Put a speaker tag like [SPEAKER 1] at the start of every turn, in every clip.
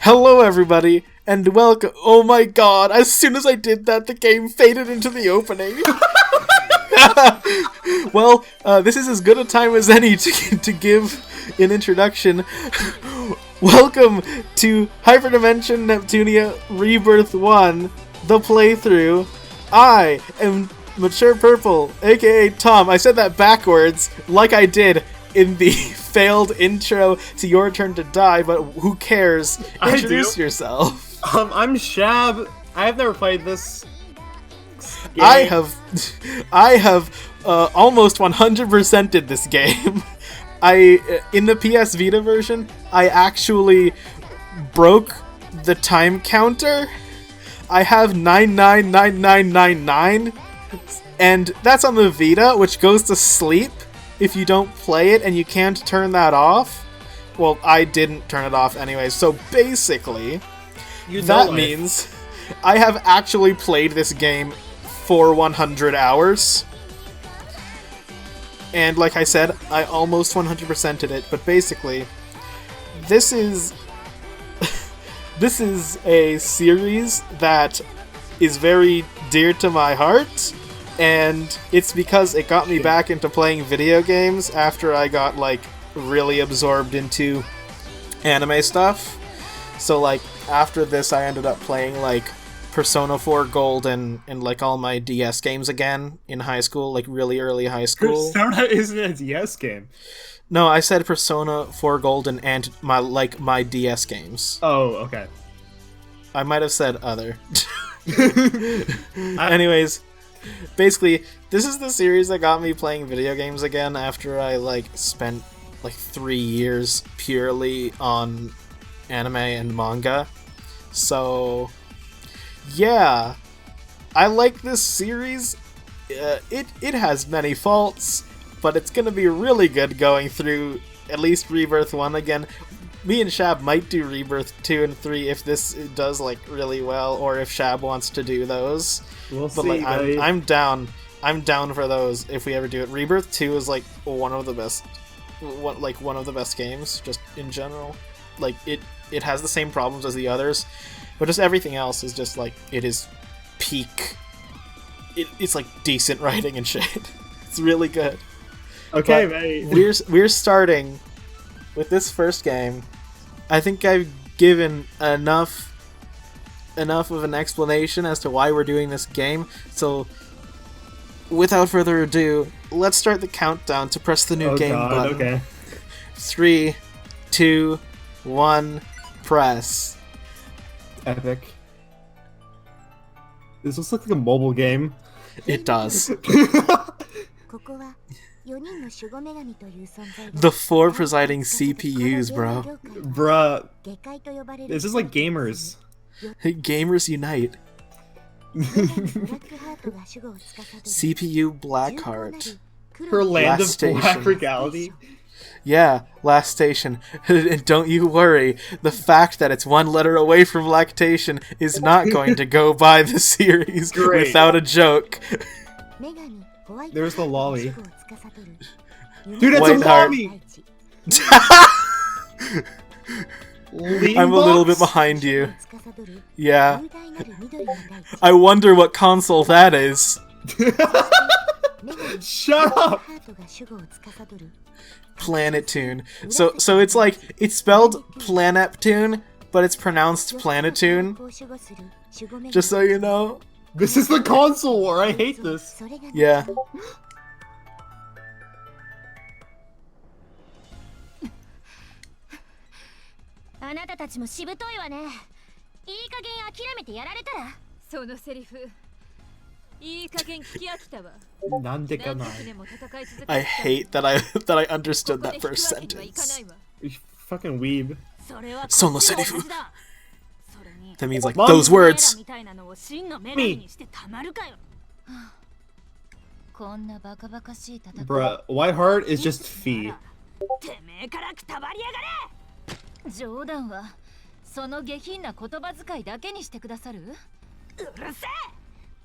[SPEAKER 1] Hello everybody, and welcome- oh my god, as soon as I did that, the game faded into the opening. Well, this is as good a time as any to give an introduction. Welcome to Hyperdimension Neptunia Rebirth 1, the playthrough. I am Mature Purple, aka Tom. I said that backwards, like I did in the failed intro to Your Turn to Die, but who cares? Introduce yourself.
[SPEAKER 2] I'm Shab. I have never played this game.
[SPEAKER 1] I have almost 100%ed this game. In the PS Vita version, I actually broke the time counter. I have 999999, and that's on the Vita, which goes to sleep if you don't play it, and you can't turn that off. Well, I didn't turn it off anyway, so basically, that means I have actually played this game for 100 hours. And like I said, I almost 100%ed it, but basically, this is this is a series that is very dear to my heart, and it's because it got me back into playing video games after I got, like, really absorbed into anime stuff. So, like, after this I ended up playing, like, Persona 4 Gold and like, all my DS games again in high school, like, really early high school.
[SPEAKER 2] Persona isn't a DS game.
[SPEAKER 1] No, I said Persona 4 Golden and my DS games.
[SPEAKER 2] Oh, okay.
[SPEAKER 1] I might have said other. Anyways, basically, this is the series that got me playing video games again after I, like, spent, like, 3 years purely on anime and manga. So, yeah, I like this series. It has many faults, but it's gonna be really good going through at least Rebirth 1 again. Me and Shab might do Rebirth 2 and 3 if this does, like, really well, or if Shab wants to do those.
[SPEAKER 2] We'll
[SPEAKER 1] But,
[SPEAKER 2] see,
[SPEAKER 1] like,
[SPEAKER 2] buddy.
[SPEAKER 1] I'm down. I'm down for those if we ever do it. Rebirth 2 is, like, one of the best games, just in general. Like, it has the same problems as the others, but just everything else is just, like, it is peak. It's, like, decent writing and shit. It's really good.
[SPEAKER 2] Okay,
[SPEAKER 1] But
[SPEAKER 2] mate.
[SPEAKER 1] we're starting with this first game. I think I've given enough of an explanation as to why we're doing this game, so without further ado, let's start the countdown to press the new game button.
[SPEAKER 2] Okay.
[SPEAKER 1] 3, 2, 1, press.
[SPEAKER 2] Epic. This looks like a mobile game.
[SPEAKER 1] It does. The 4 presiding CPUs, bro.
[SPEAKER 2] Bruh. This is like gamers.
[SPEAKER 1] Gamers unite. CPU Blackheart.
[SPEAKER 2] Her land
[SPEAKER 1] Last
[SPEAKER 2] of black
[SPEAKER 1] station.
[SPEAKER 2] regality.
[SPEAKER 1] Yeah, last station. And don't you worry, the fact that it's 1 letter away from lactation is not going to go by the series
[SPEAKER 2] Great.
[SPEAKER 1] without a joke.
[SPEAKER 2] There's the lolly. Dude, that's
[SPEAKER 1] White
[SPEAKER 2] a
[SPEAKER 1] heart.
[SPEAKER 2] lolly!
[SPEAKER 1] I'm a little bit behind you. Yeah. I wonder what console that is.
[SPEAKER 2] Shut up!
[SPEAKER 1] Planetune. So it's like, it's spelled Planeptune, but it's pronounced Planetune. Just so you know.
[SPEAKER 2] This is the console war, I hate this.
[SPEAKER 1] Yeah. I hate that I understood that first sentence.
[SPEAKER 2] You fucking weeb.
[SPEAKER 1] Sono serifu. That means, like,
[SPEAKER 2] Mom.
[SPEAKER 1] those words.
[SPEAKER 2] Me. Bruh, White Heart is just fee.
[SPEAKER 3] 冗談はその下品な言葉遣いだけにしてくださる？うるせえ！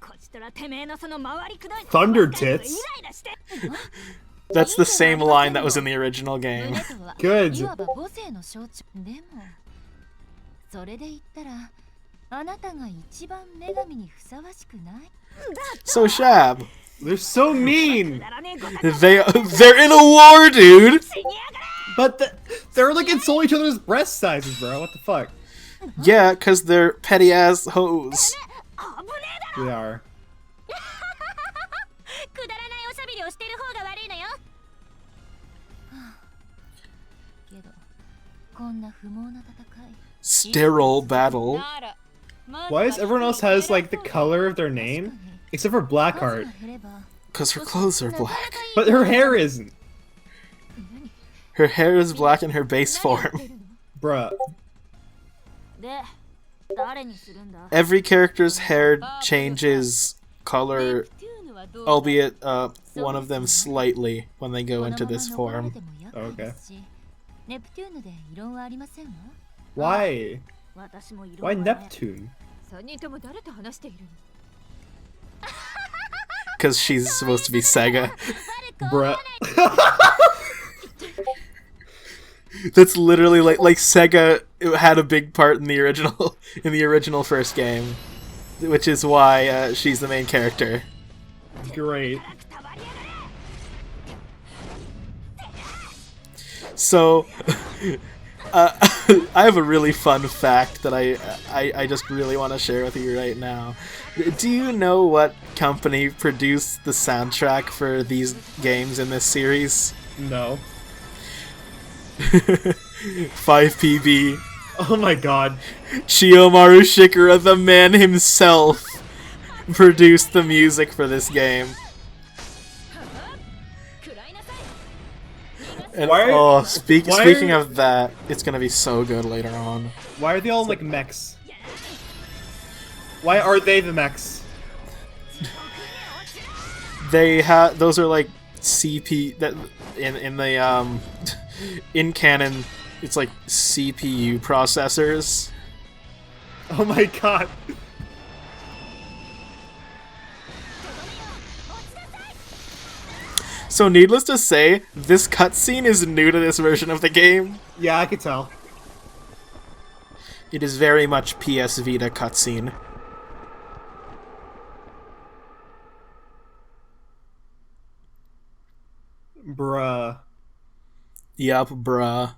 [SPEAKER 3] こちとらてめえのその回りくどい
[SPEAKER 2] Thunder tits.
[SPEAKER 1] That's the same line that was in the original game.
[SPEAKER 2] Good.
[SPEAKER 3] いわば母性の象徴でもそれで言ったらあなたが一番女神にふさわしくない。
[SPEAKER 1] So Shab,
[SPEAKER 2] They're so mean.
[SPEAKER 1] they're in a war, dude.
[SPEAKER 2] But they're like insulting each other's breast sizes, bro. What the fuck?
[SPEAKER 1] Yeah, cause they're petty ass hoes.
[SPEAKER 2] They are.
[SPEAKER 3] くだらないおしゃべりをしてる方が悪いのよ。けどこんな不毛な戦い。
[SPEAKER 1] Sterile battle.
[SPEAKER 2] Why does everyone else has like the color of their name? Except for Blackheart.
[SPEAKER 1] Cause her clothes are black.
[SPEAKER 2] But her hair isn't.
[SPEAKER 1] Her hair is black in her base form.
[SPEAKER 2] Bruh.
[SPEAKER 3] で誰にするんだ。
[SPEAKER 1] Every character's hair changes color, albeit one of them slightly when they go into this form.
[SPEAKER 2] Okay.
[SPEAKER 3] ネプテューヌで異論はありませんわ。
[SPEAKER 2] Why?
[SPEAKER 3] 私も異論
[SPEAKER 2] Why
[SPEAKER 3] はない。
[SPEAKER 2] Neptune?
[SPEAKER 3] 三人とも誰と話しているの。
[SPEAKER 1] Cause she's supposed to be Sega.
[SPEAKER 2] Bruh.
[SPEAKER 1] That's literally like Sega had a big part in the original first game, which is why she's the main character.
[SPEAKER 2] Great.
[SPEAKER 1] So, I have a really fun fact that I just really want to share with you right now. Do you know what company produced the soundtrack for these games in this series?
[SPEAKER 2] No.
[SPEAKER 1] 5PB.
[SPEAKER 2] Oh my god.
[SPEAKER 1] Chiyomaru Shikura, the man himself, produced the music for this game. And speaking of that, it's gonna be so good later on.
[SPEAKER 2] Why are they all like mechs? Why are they the mechs?
[SPEAKER 1] They have those are like CP that in the in canon, it's like CPU processors.
[SPEAKER 2] Oh my god.
[SPEAKER 1] So needless to say, this cutscene is new to this version of the game.
[SPEAKER 2] Yeah, I could tell.
[SPEAKER 1] It is very much PS Vita cutscene.
[SPEAKER 2] Bruh.
[SPEAKER 1] Yup, bruh.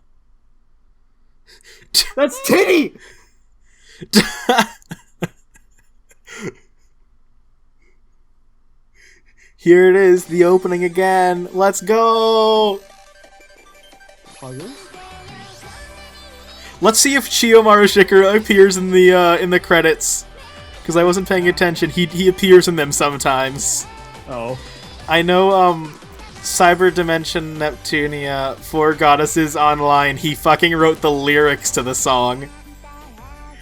[SPEAKER 2] That's Titty!
[SPEAKER 1] Here it is, the opening again. Let's go! Let's see if Chiyomaru Shikura appears in the credits. Because I wasn't paying attention. He appears in them sometimes.
[SPEAKER 2] Oh.
[SPEAKER 1] I know, Cyberdimension Neptunia, Four Goddesses Online, he fucking wrote the lyrics to the song.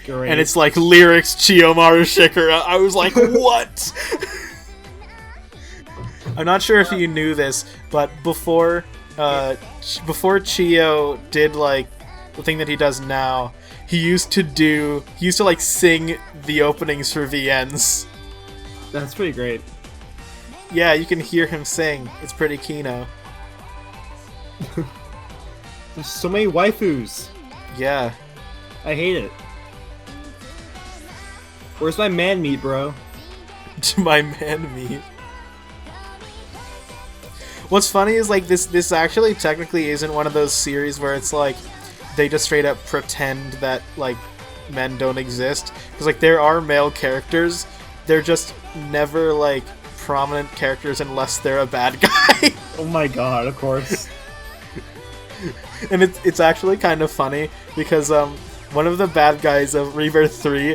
[SPEAKER 2] Great.
[SPEAKER 1] And it's like, lyrics Chiyomaru Shikura. I was like, what? I'm not sure if you knew this, but before Chiyo did, like, the thing that he does now, he used to like, sing the openings for VNs.
[SPEAKER 2] That's pretty great.
[SPEAKER 1] Yeah, you can hear him sing. It's pretty kino.
[SPEAKER 2] There's so many waifus.
[SPEAKER 1] Yeah.
[SPEAKER 2] I hate it. Where's my man meat, bro?
[SPEAKER 1] My man meat. What's funny is, like, this actually technically isn't one of those series where it's like they just straight up pretend that, like, men don't exist. Because, like, there are male characters. They're just never, like, prominent characters unless they're a bad guy.
[SPEAKER 2] Oh my god, of course.
[SPEAKER 1] And it's actually kind of funny because one of the bad guys of Rebirth 3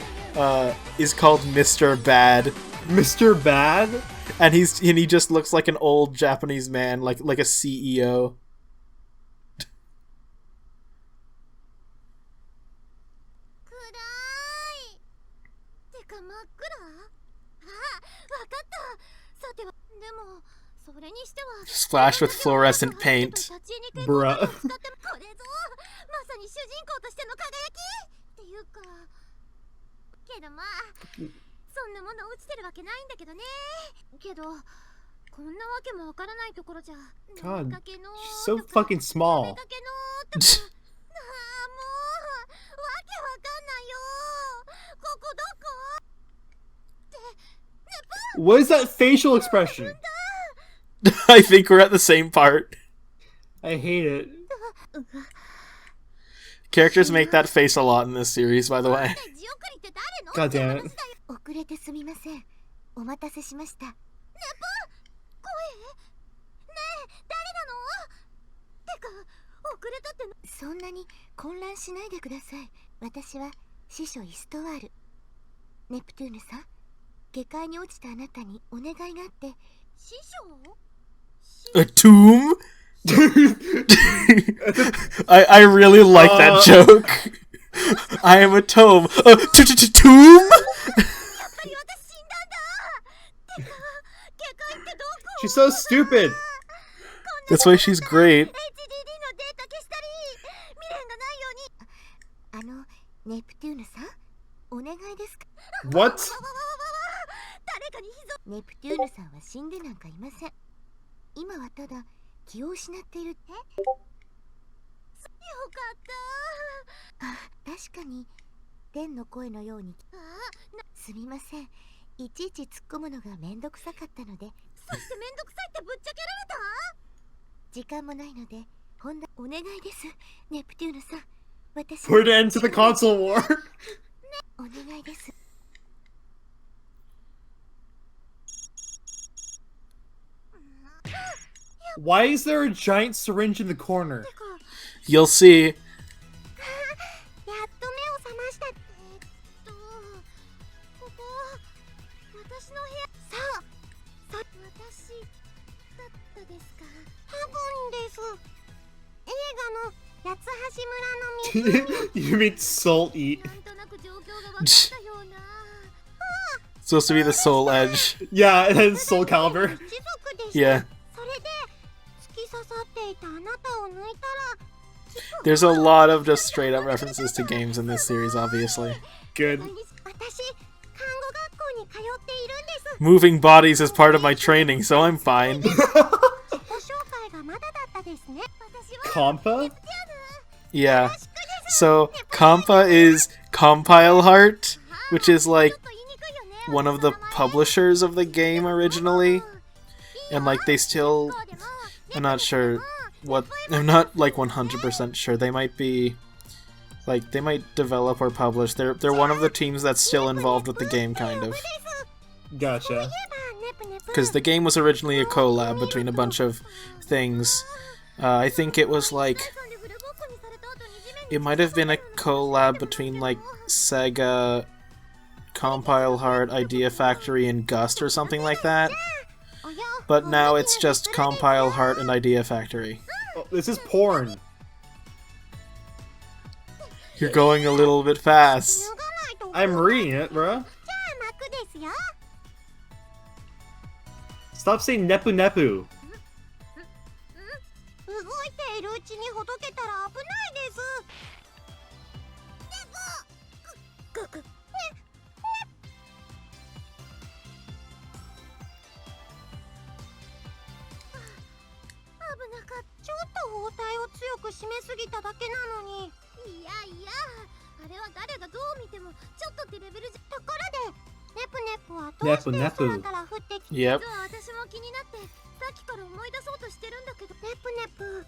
[SPEAKER 1] is called Mr. Bad.
[SPEAKER 2] Mr. Bad?
[SPEAKER 1] And he just looks like an old Japanese man, like a CEO. Splashed with fluorescent paint.
[SPEAKER 2] Bruh. God, she's so fucking small. What is that facial expression?
[SPEAKER 1] I think we're at the same part.
[SPEAKER 2] I hate it.
[SPEAKER 1] Characters make that face a lot in this series, by the way.
[SPEAKER 2] God damn it.
[SPEAKER 4] 遅れてすみません。お待たせしました。ねえ、誰なの？てか、遅れたってそんなに混乱しないでください。私は司書イストワール。ネプトゥーヌさん、下界に落ちたあなたにお願いがあって。司書？
[SPEAKER 1] A tomb? I really like that joke. I am a tome. Tomb?
[SPEAKER 2] She's so stupid.
[SPEAKER 1] That's why she's great.
[SPEAKER 4] ネプトゥーヌさん、お願いですか？
[SPEAKER 2] What?
[SPEAKER 4] ネプトゥーヌさんは死んでなんかいません。今はただ気を失っている。よかった。あ、確かに天の声のように。すみません。いちいち突っ込むのがめんどくさかったので。そしてめんどくさいってぶっちゃけられた？時間もないので、本題お願いです、ネプトゥーヌさん。私。
[SPEAKER 2] Put an end to the console war.
[SPEAKER 4] お願いです。
[SPEAKER 2] Why is there a giant syringe in the corner?
[SPEAKER 1] You'll see.
[SPEAKER 4] やっと目を覚ました。ここ私の部屋。さあ、私だったですか？多分です。映画の八橋村の湖。
[SPEAKER 2] You mean Salt Eat?
[SPEAKER 4] なんとなく状況が分かったような。
[SPEAKER 1] Supposed to be the Soul Edge.
[SPEAKER 2] Yeah, and then Soul Calibur.
[SPEAKER 1] Yeah.
[SPEAKER 4] それで突き刺さっていたあなたを抜いたら。
[SPEAKER 1] There's a lot of just straight up references to games in this series, obviously.
[SPEAKER 2] Good.
[SPEAKER 4] 私、看護学校に通っているんです。
[SPEAKER 1] Moving bodies is part of my training, so I'm fine.
[SPEAKER 4] ご紹介がまだだったですね。私は
[SPEAKER 2] Compa?
[SPEAKER 1] Yeah. So, Compa is Compile Heart, which is like one of the publishers of the game originally. And like they still, I'm not sure what, I'm not like 100% sure. They might be, like, they might develop or publish. They're one of the teams that's still involved with the game, kind of.
[SPEAKER 2] Gotcha.
[SPEAKER 1] Because the game was originally a collab between a bunch of things. I think it was like, it might have been a collab between like Sega, Compile Heart, Idea Factory, and Gust or something like that. But now it's just Compile Heart and Idea Factory.
[SPEAKER 2] Oh, this is porn.
[SPEAKER 1] You're going a little bit fast.
[SPEAKER 2] I'm reading it, bro. Stop saying Nepu Nepu.
[SPEAKER 4] 動いているうちにほどけたら危ないです。危なかった。ちょっと包帯を強く締めすぎただけなのに。いやいや、あれは誰がどう見てもちょっとってレベルじゃ。ところで、ネプネプはどうして空から降ってきた？
[SPEAKER 1] Yep.
[SPEAKER 4] 私も気になってさっきから思い出そうとしてるんだけど。ネプネプ、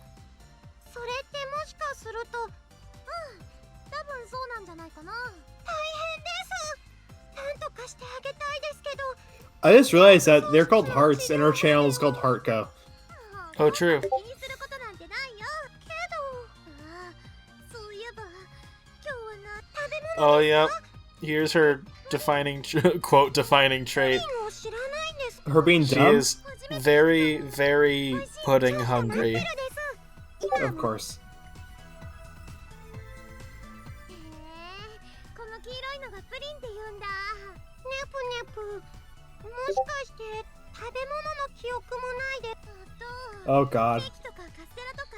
[SPEAKER 4] それってもしかすると、多分そうなんじゃないかな。大変です。なんとかしてあげたいですけど。
[SPEAKER 2] I just realized that they're called Hearts and our channel is called Heartco.
[SPEAKER 1] Oh, true.
[SPEAKER 4] 気にすることなんてないよ。けど、そういえば今日は食べ物。
[SPEAKER 1] Oh, yep. Here's her defining, quote, defining trait.
[SPEAKER 4] を知らないんです。
[SPEAKER 2] Her being
[SPEAKER 1] She
[SPEAKER 2] dumb?
[SPEAKER 1] is very, very pudding hungry.
[SPEAKER 2] Of course.
[SPEAKER 4] この黄色いのがプリンって言うんだ。ネプネプ、もしかして食べ物の記憶もないで。
[SPEAKER 2] Oh god.
[SPEAKER 4] ケーキとかカステラとか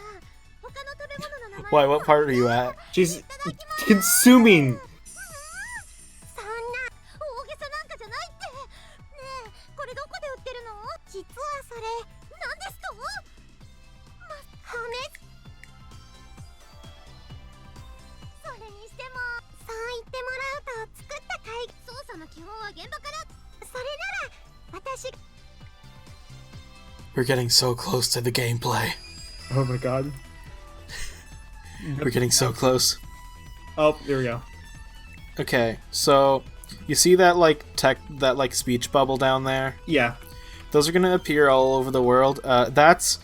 [SPEAKER 4] 他の食べ物の名前。
[SPEAKER 1] Why, what part are you at?
[SPEAKER 2] She's consuming.
[SPEAKER 4] そんな大げさなんかじゃないって。ねえ、これどこで売ってるの？実はそれ、なんですと？骨。それにしても、そう言ってもらうと作った会議。操作の基本は現場から。それなら私
[SPEAKER 1] We're getting so close to the gameplay.
[SPEAKER 2] Oh my god.
[SPEAKER 1] We're getting so close.
[SPEAKER 2] Oh, there we go.
[SPEAKER 1] Okay, so you see that like speech bubble down there?
[SPEAKER 2] Yeah.
[SPEAKER 1] Those are gonna appear all over the world. That's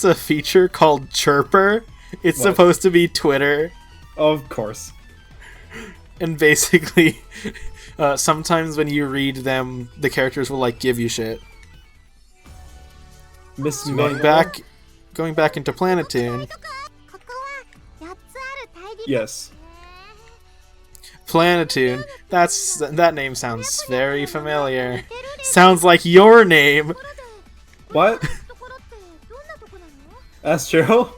[SPEAKER 1] a feature called Chirper. It's
[SPEAKER 2] What?
[SPEAKER 1] supposed to be Twitter,
[SPEAKER 2] Of course.
[SPEAKER 1] and basically, sometimes when you read them, the characters will like give you shit.
[SPEAKER 2] Miss
[SPEAKER 1] Going back into Planetoon.
[SPEAKER 4] ここは8つある大陸
[SPEAKER 2] Yes.
[SPEAKER 1] Planetoon. That name sounds very familiar. Sounds like your name.
[SPEAKER 2] What?
[SPEAKER 4] ところってどんなとこなの
[SPEAKER 2] That's true?
[SPEAKER 4] なんか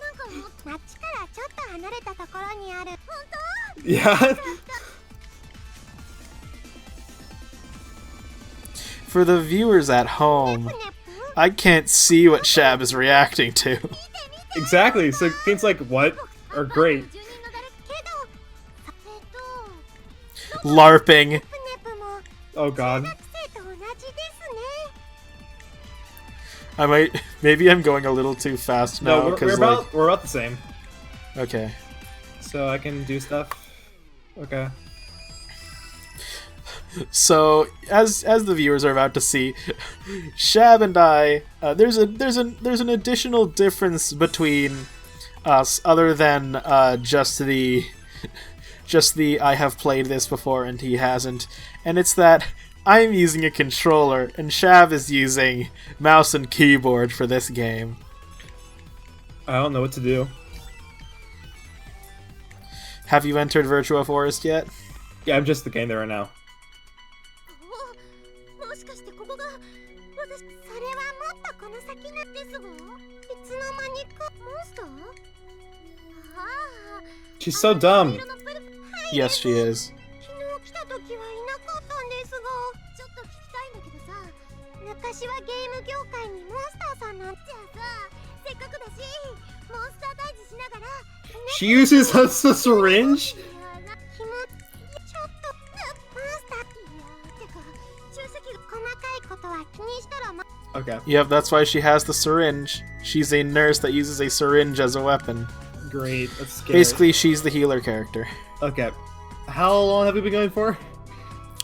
[SPEAKER 4] 街からちょっと離れたところにある本当
[SPEAKER 2] Yeah.
[SPEAKER 1] For the viewers at home, I can't see what Shab is reacting to.
[SPEAKER 2] Exactly. So things like what are great.
[SPEAKER 4] 住人の誰けど
[SPEAKER 1] LARPing.
[SPEAKER 4] ネプも
[SPEAKER 2] Oh god.
[SPEAKER 4] 学生と同じですね
[SPEAKER 1] Maybe I'm going a little too fast now.
[SPEAKER 2] No, we're
[SPEAKER 1] 'cause,
[SPEAKER 2] we're about the same.
[SPEAKER 1] Okay.
[SPEAKER 2] So I can do stuff. Okay.
[SPEAKER 1] So as the viewers are about to see, Shab and I, there's an additional difference between us other than just the I have played this before and he hasn't, and it's that I'm using a controller and Shab is using mouse and keyboard for this game.
[SPEAKER 2] I don't know what to do.
[SPEAKER 1] Have you entered Virtua Forest yet?
[SPEAKER 2] Yeah, I'm just the game there right now.
[SPEAKER 4] おもしかしてここが私それはもっとこの先なんですがいつの間にかモンスターああ
[SPEAKER 2] She's so dumb.
[SPEAKER 4] 色のプルはい
[SPEAKER 1] Yes, she is.
[SPEAKER 4] 昨日来た時はいなかったんですがちょっと聞きたいんだけどさ昔はゲーム業界にモンスターさんなんじゃあさせっかくだしモンスター退治しながら
[SPEAKER 2] She uses a syringe?
[SPEAKER 4] いやな気持ちちょっとモンスターいやてか注射器細かいことは気にしたら
[SPEAKER 2] Okay.
[SPEAKER 1] Yep, that's why she has the syringe. She's a nurse that uses a syringe as a weapon.
[SPEAKER 2] Great. That's scary.
[SPEAKER 1] Basically, she's the healer character.
[SPEAKER 2] Okay. How long have we been going for?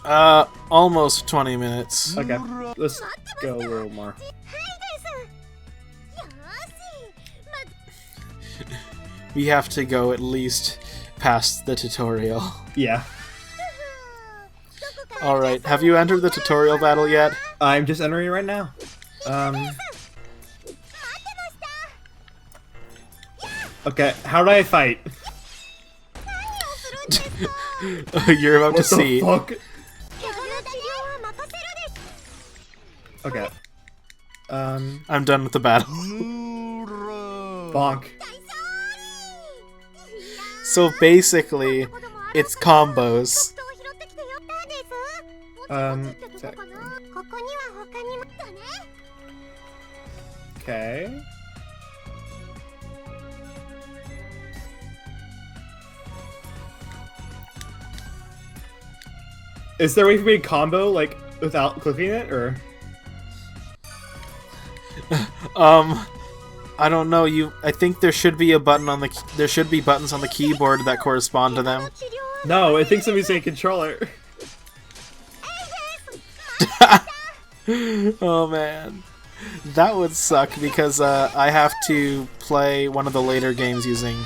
[SPEAKER 1] Almost 20 minutes.
[SPEAKER 2] Okay. Let's go a little more.
[SPEAKER 4] はいですよーしま
[SPEAKER 1] We have to go at least past the tutorial.
[SPEAKER 2] Yeah.
[SPEAKER 1] Alright, have you entered the tutorial battle yet?
[SPEAKER 2] I'm just entering right now. Okay, how do I fight?
[SPEAKER 1] You're about to
[SPEAKER 2] What
[SPEAKER 1] see.
[SPEAKER 2] the fuck?
[SPEAKER 4] 怪我の治療は任せるです
[SPEAKER 2] Okay.
[SPEAKER 1] I'm done with the battle.
[SPEAKER 2] Bonk.
[SPEAKER 1] So basically, it's combos.
[SPEAKER 4] ソフトを拾ってきてよったです
[SPEAKER 2] so-
[SPEAKER 4] ここには他にもだね
[SPEAKER 2] Okay. Is there a way for me to combo, like, without clicking it, or?
[SPEAKER 1] I don't know. I think there should be a button on there should be buttons on the keyboard that correspond to them.
[SPEAKER 4] 治療は
[SPEAKER 2] No, I think somebody's using a controller.
[SPEAKER 1] Oh man, that would suck because I have to play one of the later games using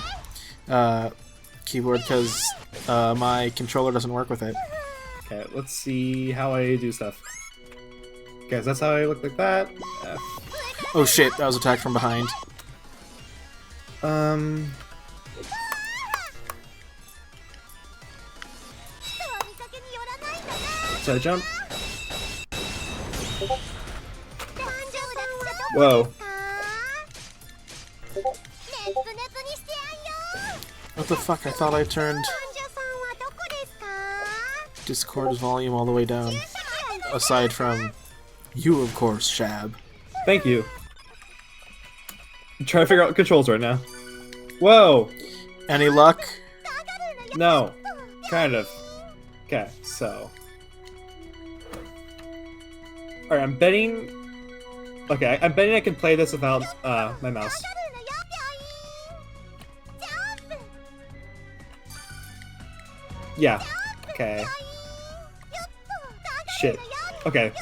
[SPEAKER 1] keyboard because my controller doesn't work with it.
[SPEAKER 2] Okay, let's see how I do stuff. Okay, so that's how I look like that.
[SPEAKER 1] Oh shit, I was attacked from behind.
[SPEAKER 2] Um,
[SPEAKER 4] 人は見かけによらないんだな
[SPEAKER 2] should I jump?
[SPEAKER 4] 男女さんはど
[SPEAKER 2] Whoa.
[SPEAKER 4] こですかネプネプにしてやんよ
[SPEAKER 1] What the fuck? I thought I turned
[SPEAKER 4] 男女さんはどこですか
[SPEAKER 1] Discord's volume all the way down. Aside from you, of course, Shab.
[SPEAKER 2] Thank you. I'm trying to figure out controls right now. Whoa!
[SPEAKER 1] Any luck?
[SPEAKER 2] No. Kind of. Okay, so. Alright, I'm betting... Okay, I'm betting I can play this without my mouse. Yeah. Okay. Shit. Okay.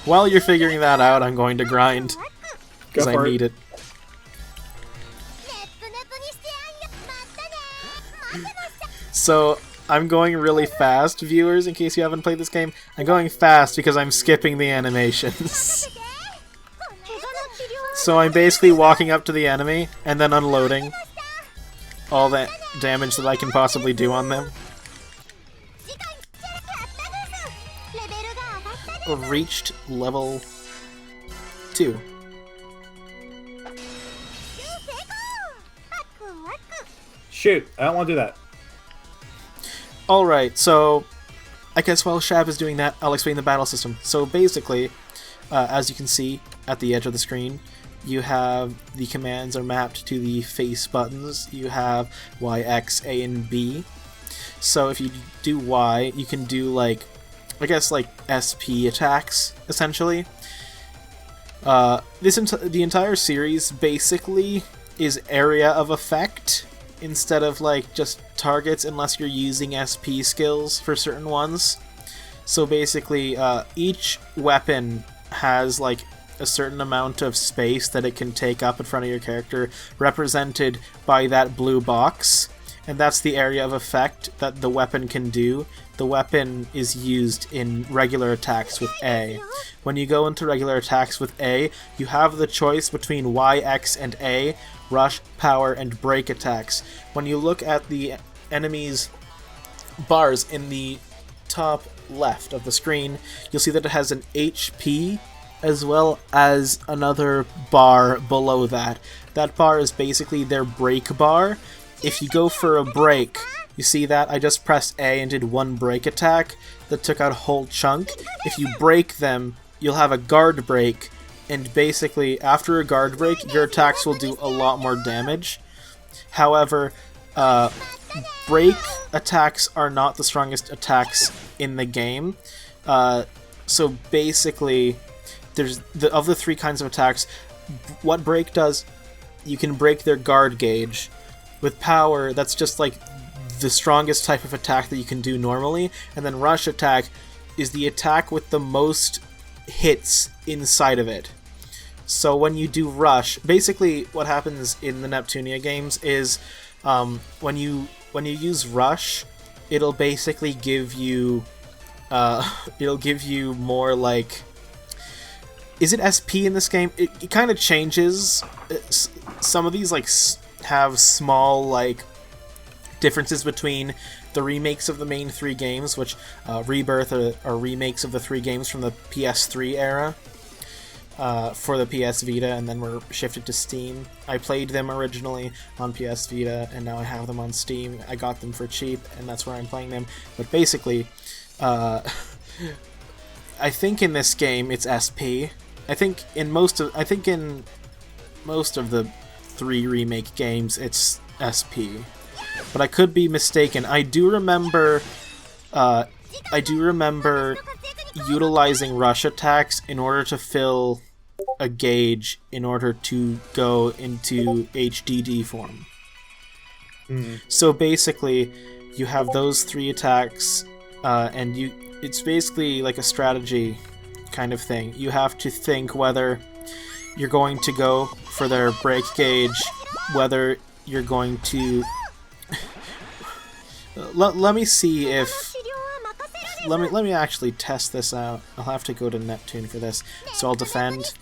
[SPEAKER 1] While you're figuring that out, I'm going to grind.
[SPEAKER 2] Go
[SPEAKER 1] Because I
[SPEAKER 2] for
[SPEAKER 1] need it. So, I'm going really fast, viewers, in case you haven't played this game. I'm going fast because I'm skipping the animations. So I'm basically walking up to the enemy and then unloading all the damage that I can possibly do on them. Reached level 2.
[SPEAKER 2] Shoot, I don't want to do that.
[SPEAKER 1] Alright, so I guess while Shab is doing that, I'll explain the battle system. So basically, as you can see at the edge of the screen, you have the commands are mapped to the face buttons. You have Y, X, A, and B. So if you do Y, you can do like, I guess like SP attacks, essentially. The entire series basically is area of effect instead of like just targets, unless you're using SP skills for certain ones. So basically, each weapon has like a certain amount of space that it can take up in front of your character, represented by that blue box, and that's the area of effect that the weapon can do. The weapon is used in regular attacks with A. When you go into regular attacks with A, you have the choice between Y, X, and A, rush, power, and break attacks. When you look at the enemy's bars in the top left of the screen, you'll see that it has an HP as well as another bar below that. That bar is basically their break bar. If you go for a break, you see that? I just pressed A and did one break attack that took out a whole chunk. If you break them, you'll have a guard break, and basically after a guard break, your attacks will do a lot more damage. However, break attacks are not the strongest attacks in the game. So basically, there's of the 3 kinds of attacks, what break does, you can break their guard gauge. With power, that's just like the strongest type of attack that you can do normally, and then rush attack is the attack with the most hits inside of it. So when you do rush, basically what happens in the Neptunia games is when you use rush, it'll basically give you more like, is it SP in this game? It kind of changes. Some of these like have small like differences between the remakes of the main 3 games, which Rebirth are remakes of the 3 games from the PS3 era for the PS Vita, and then were shifted to Steam. I played them originally on PS Vita, and now I have them on Steam. I got them for cheap, and that's where I'm playing them. But basically, I think in this game it's SP. I think in most of the 3 remake games it's SP. But I could be mistaken. I do remember utilizing rush attacks in order to fill a gauge in order to go into HDD form. So basically, you have those 3 attacks, and it's basically like a strategy kind of thing. You have to think whether you're going to go for their break gauge, whether you're going to... let me see if... Let me actually test this out. I'll have to go to Neptune for this. So I'll defend.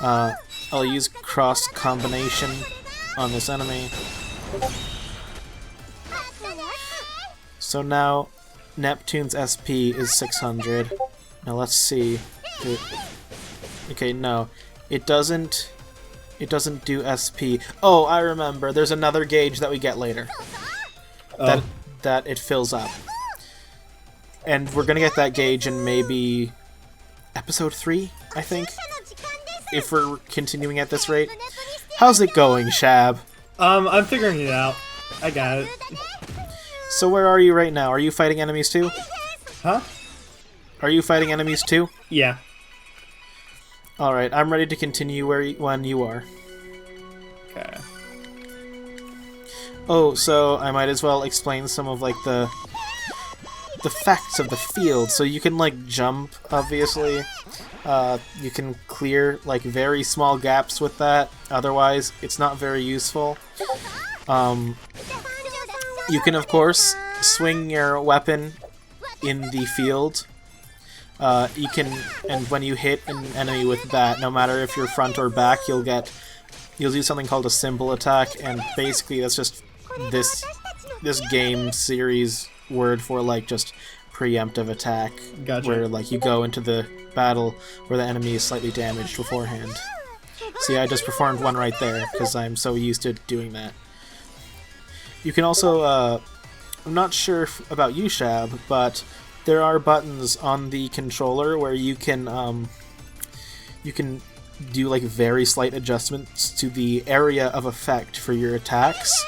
[SPEAKER 1] I'll use cross combination on this enemy. So now Neptune's SP is 600. Now let's see. Okay, no. It doesn't do SP. Oh, I remember. There's another gauge that we get later.
[SPEAKER 2] Oh.
[SPEAKER 1] That it fills up. And we're gonna get that gauge in maybe episode 3, I think, if we're continuing at this rate. How's it going, Shab?
[SPEAKER 2] I'm figuring it out. I got it.
[SPEAKER 1] So where are you right now? Are you fighting enemies too?
[SPEAKER 2] Huh?
[SPEAKER 1] Are you fighting enemies too?
[SPEAKER 2] Yeah.
[SPEAKER 1] Alright, I'm ready to continue when you are.
[SPEAKER 2] Okay.
[SPEAKER 1] Oh, so I might as well explain some of, like, the facts of the field. So you can, like, jump, obviously. You can clear, like, very small gaps with that. Otherwise, it's not very useful. You can, of course, swing your weapon in the field. You can, and when you hit an enemy with that, no matter if you're front or back, you'll do something called a symbol attack, and basically that's just this game series word for, like, just preemptive attack.
[SPEAKER 2] Gotcha.
[SPEAKER 1] Where, like, you go into the battle where the enemy is slightly damaged beforehand. See, I just performed one right there, because I'm so used to doing that. You can also, I'm not sure about you, Shab, but there are buttons on the controller where you can do, like, very slight adjustments to the area of effect for your attacks.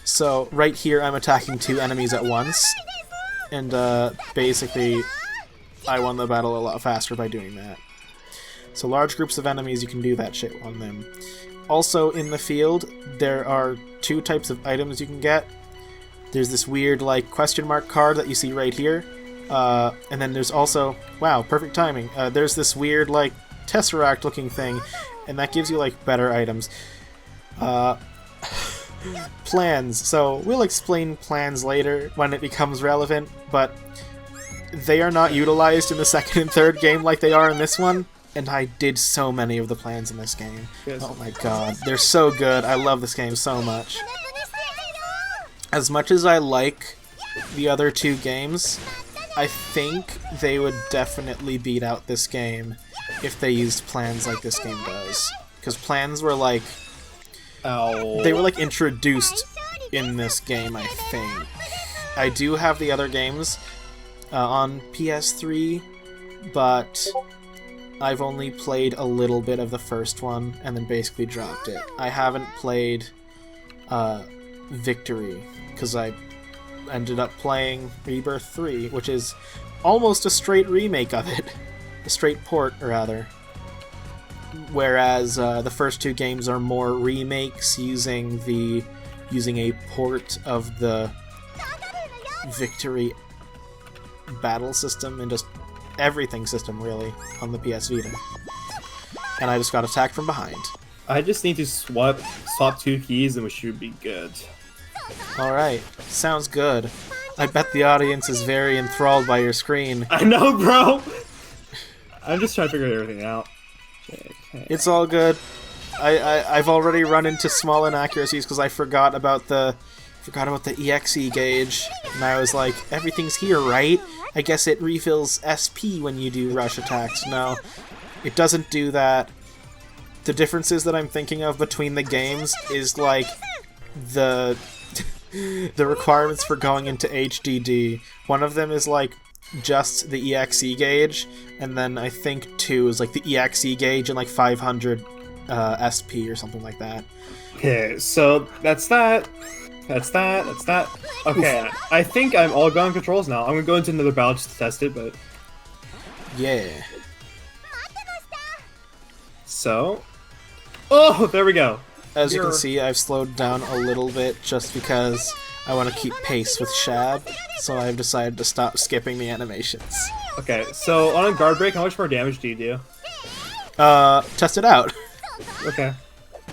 [SPEAKER 1] So right here I'm attacking 2 enemies at once, and basically I won the battle a lot faster by doing that. So large groups of enemies, you can do that shit on them. Also in the field, there are 2 types of items you can get. There's this weird, like, question mark card that you see right here. And then there's also, wow, perfect timing. There's this weird, like, tesseract looking thing, and that gives you, like, better items. Plans. So we'll explain plans later when it becomes relevant, but they are not utilized in the second and third game like they are in this one, and I did so many of the plans in this game.
[SPEAKER 2] Yes.
[SPEAKER 1] Oh my god, they're so good. I love this game so much. As much as I like the other 2 games, I think they would definitely beat out this game if they used plans like this game does. Because plans were like...
[SPEAKER 2] Ow.
[SPEAKER 1] They were, like, introduced in this game, I think. I do have the other games on PS3, but I've only played a little bit of the first one and then basically dropped it. I haven't played Victory, because I ended up playing Rebirth 3, which is almost a straight remake of it. A straight port, rather. Whereas the first 2 games are more remakes using a port of the Victory battle system and just everything system, really, on the PS Vita. And I just got attacked from behind.
[SPEAKER 2] I just need to swap 2 keys and we should be good.
[SPEAKER 1] Alright, sounds good. I bet the audience is very enthralled by your screen.
[SPEAKER 2] I know, bro! I'm just trying to figure everything out. Okay.
[SPEAKER 1] It's all good. I've already run into small inaccuracies because I forgot about the EXE gauge, and I was like, everything's here, right? I guess it refills SP when you do rush attacks. No, it doesn't do that. The differences that I'm thinking of between the games is, like, the requirements for going into HDD. One of them is, like, just the EXE gauge, and then I think 2 is, like, the EXE gauge and, like, 500 SP or something like that.
[SPEAKER 2] Okay, so that's that. That's that. Okay, I think I'm all gone controls now. I'm gonna go into another battle just to test it, but...
[SPEAKER 1] Yeah.
[SPEAKER 2] So... Oh, there we go.
[SPEAKER 1] As you can see, I've slowed down a little bit just because I want to keep pace with Shab, so I've decided to stop skipping the animations.
[SPEAKER 2] Okay, so on a guard break, how much more damage do you do?
[SPEAKER 1] Test it out.
[SPEAKER 2] Okay.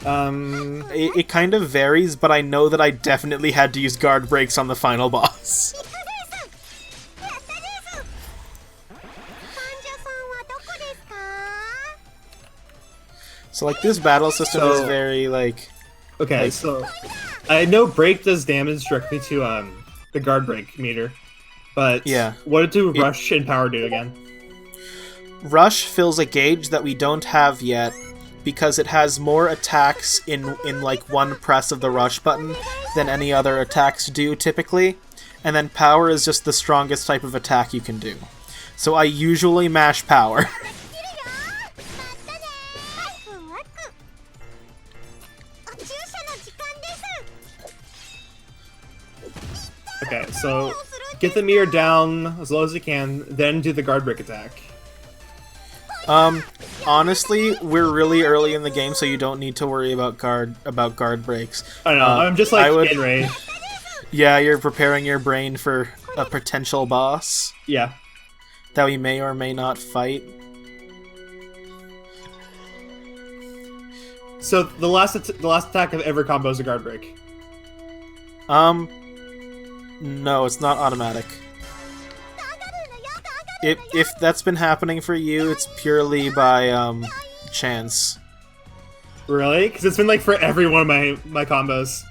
[SPEAKER 1] It kind of varies, but I know that I definitely had to use guard breaks on the final boss. So, like, this battle system is very, like...
[SPEAKER 2] Okay, so... I know break does damage directly to, the guard break meter. But...
[SPEAKER 1] Yeah.
[SPEAKER 2] What do rush and power do again?
[SPEAKER 1] Rush fills a gauge that we don't have yet, because it has more attacks in like, one press of the rush button than any other attacks do, typically. And then power is just the strongest type of attack you can do. So I usually mash power.
[SPEAKER 2] Okay, so get the meter down as low as you can, then do the guard break attack.
[SPEAKER 1] Honestly, we're really early in the game, so you don't need to worry about guard breaks.
[SPEAKER 2] I know, I'm just like getting ready.
[SPEAKER 1] Yeah, you're preparing your brain for a potential boss.
[SPEAKER 2] Yeah.
[SPEAKER 1] That we may or may not fight.
[SPEAKER 2] So the last attack of every combo is a guard break.
[SPEAKER 1] No, it's not automatic. If that's been happening for you, it's purely by chance.
[SPEAKER 2] Really? Because it's been like for every one of my combos.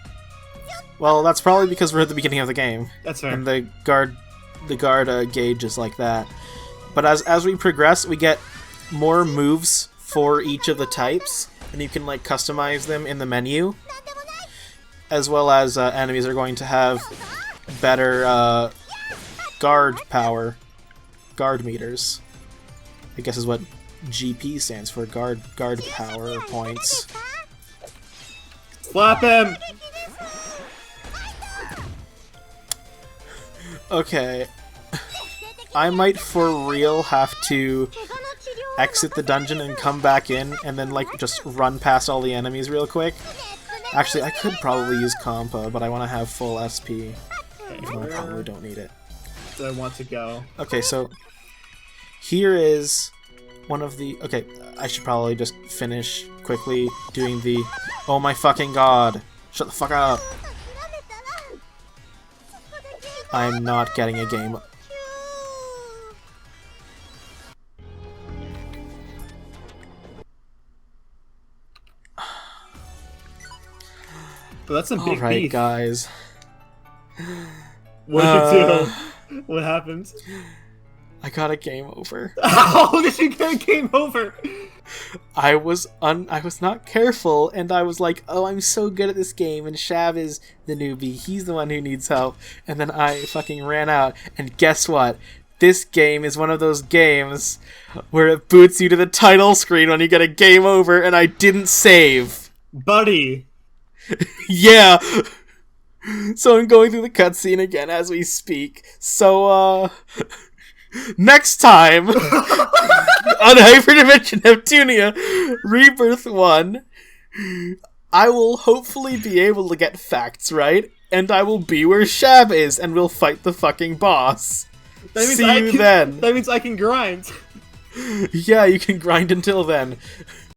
[SPEAKER 1] Well, that's probably because we're at the beginning of the game.
[SPEAKER 2] That's fair.
[SPEAKER 1] And the guard gauge is like that. But as we progress, we get more moves for each of the types, and you can like customize them in the menu. As well as enemies are going to have better guard power, guard meters. I guess is what GP stands for, guard power points.
[SPEAKER 2] Slap him!
[SPEAKER 1] Okay. I might for real have to exit the dungeon and come back in and then like just run past all the enemies real quick. Actually, I could probably use Compa, but I want to have full SP. Even though I probably don't need it.
[SPEAKER 2] I want to go.
[SPEAKER 1] Okay, so here is one of the... Okay, I should probably just finish quickly doing the... Oh my fucking god! Shut the fuck up! I'm not getting a game.
[SPEAKER 2] But that's a big
[SPEAKER 1] Alright,
[SPEAKER 2] beef.
[SPEAKER 1] guys.
[SPEAKER 2] What did you do? What happened?
[SPEAKER 1] I got a game over.
[SPEAKER 2] How did you get a game over?
[SPEAKER 1] I was not careful, and I was like, oh, I'm so good at this game, and Shav is the newbie. He's the one who needs help. And then I fucking ran out, and guess what? This game is one of those games where it boots you to the title screen when you get a game over, and I didn't save.
[SPEAKER 2] Buddy.
[SPEAKER 1] Yeah! So I'm going through the cutscene again as we speak. So, next time on Hyperdimension Neptunia Rebirth 1, I will hopefully be able to get facts right, and I will be where Shab is, and we'll fight the fucking boss. See you then.
[SPEAKER 2] That means I can grind.
[SPEAKER 1] Yeah, you can grind until then.